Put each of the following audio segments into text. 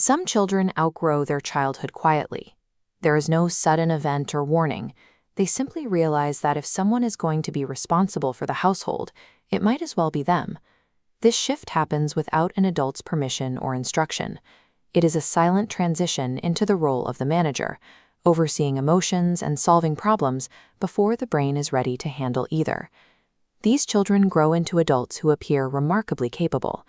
Some children outgrow their childhood quietly. There is no sudden event or warning. They simply realize that if someone is going to be responsible for the household, it might as well be them. This shift happens without an adult's permission or instruction. It is a silent transition into the role of the manager, overseeing emotions and solving problems before the brain is ready to handle either. These children grow into adults who appear remarkably capable.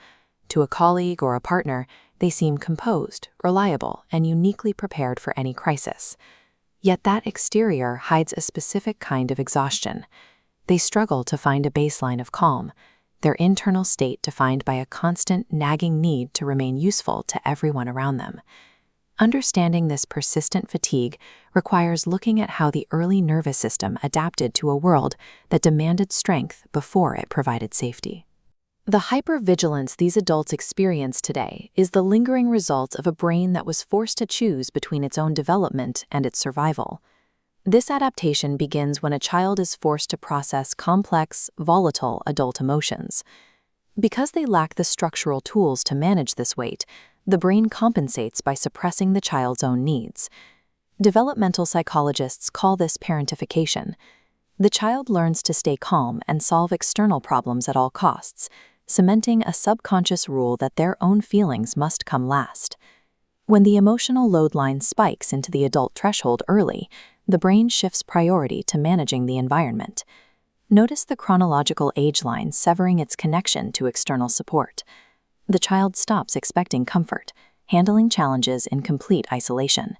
To a colleague or a partner, they seem composed, reliable, and uniquely prepared for any crisis. Yet that exterior hides a specific kind of exhaustion. They struggle to find a baseline of calm, their internal state defined by a constant, nagging need to remain useful to everyone around them. Understanding this persistent fatigue requires looking at how the early nervous system adapted to a world that demanded strength before it provided safety. The hypervigilance these adults experience today is the lingering result of a brain that was forced to choose between its own development and its survival. This adaptation begins when a child is forced to process complex, volatile adult emotions. Because they lack the structural tools to manage this weight, the brain compensates by suppressing the child's own needs. Developmental psychologists call this parentification. The child learns to stay calm and solve external problems at all costs, cementing a subconscious rule that their own feelings must come last. When the emotional load line spikes into the adult threshold early, the brain shifts priority to managing the environment. Notice the chronological age line severing its connection to external support. The child stops expecting comfort, handling challenges in complete isolation.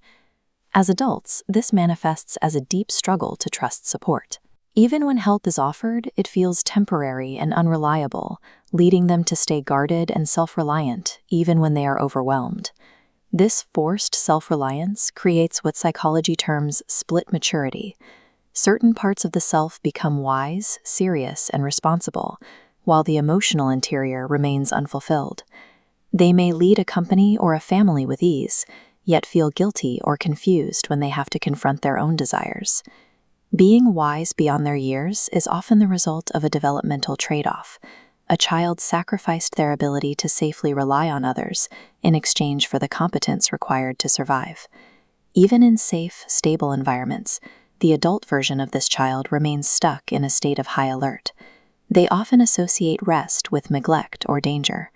As adults, this manifests as a deep struggle to trust support. Even when help is offered, it feels temporary and unreliable, leading them to stay guarded and self-reliant even when they are overwhelmed. This forced self-reliance creates what psychology terms split maturity. Certain parts of the self become wise, serious, and responsible, while the emotional interior remains unfulfilled. They may lead a company or a family with ease, yet feel guilty or confused when they have to confront their own desires. Being wise beyond their years is often the result of a developmental trade-off. A child sacrificed their ability to safely rely on others in exchange for the competence required to survive. Even in safe, stable environments, the adult version of this child remains stuck in a state of high alert. They often associate rest with neglect or danger.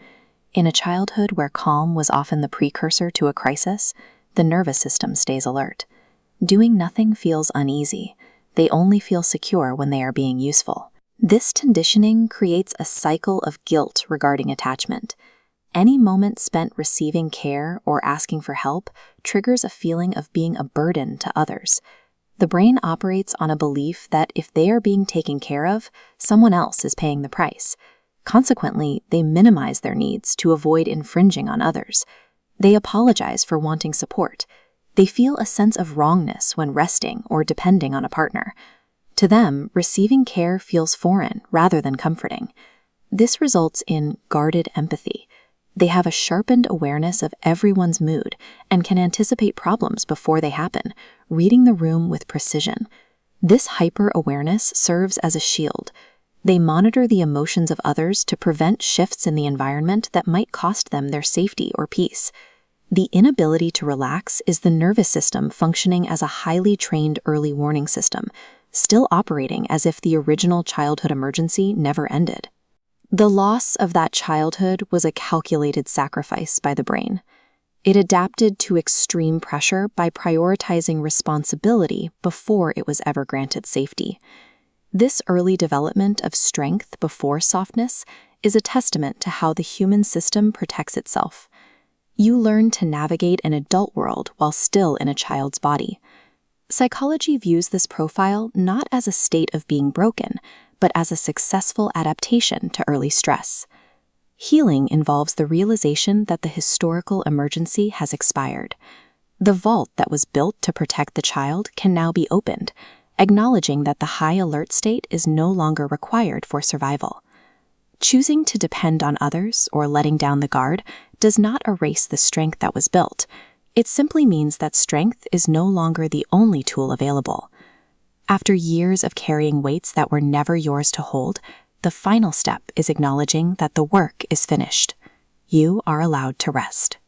In a childhood where calm was often the precursor to a crisis, the nervous system stays alert. Doing nothing feels uneasy. They only feel secure when they are being useful. This conditioning creates a cycle of guilt regarding attachment. Any moment spent receiving care or asking for help triggers a feeling of being a burden to others. The brain operates on a belief that if they are being taken care of, someone else is paying the price. Consequently, they minimize their needs to avoid infringing on others. They apologize for wanting support. They feel a sense of wrongness when resting or depending on a partner. To them, receiving care feels foreign rather than comforting. This results in guarded empathy. They have a sharpened awareness of everyone's mood and can anticipate problems before they happen, reading the room with precision. This hyper-awareness serves as a shield. They monitor the emotions of others to prevent shifts in the environment that might cost them their safety or peace. The inability to relax is the nervous system functioning as a highly trained early warning system, still operating as if the original childhood emergency never ended. The loss of that childhood was a calculated sacrifice by the brain. It adapted to extreme pressure by prioritizing responsibility before it was ever granted safety. This early development of strength before softness is a testament to how the human system protects itself. You learn to navigate an adult world while still in a child's body. Psychology views this profile not as a state of being broken, but as a successful adaptation to early stress. Healing involves the realization that the historical emergency has expired. The vault that was built to protect the child can now be opened, acknowledging that the high alert state is no longer required for survival. Choosing to depend on others or letting down the guard does not erase the strength that was built. It simply means that strength is no longer the only tool available. After years of carrying weights that were never yours to hold, the final step is acknowledging that the work is finished. You are allowed to rest.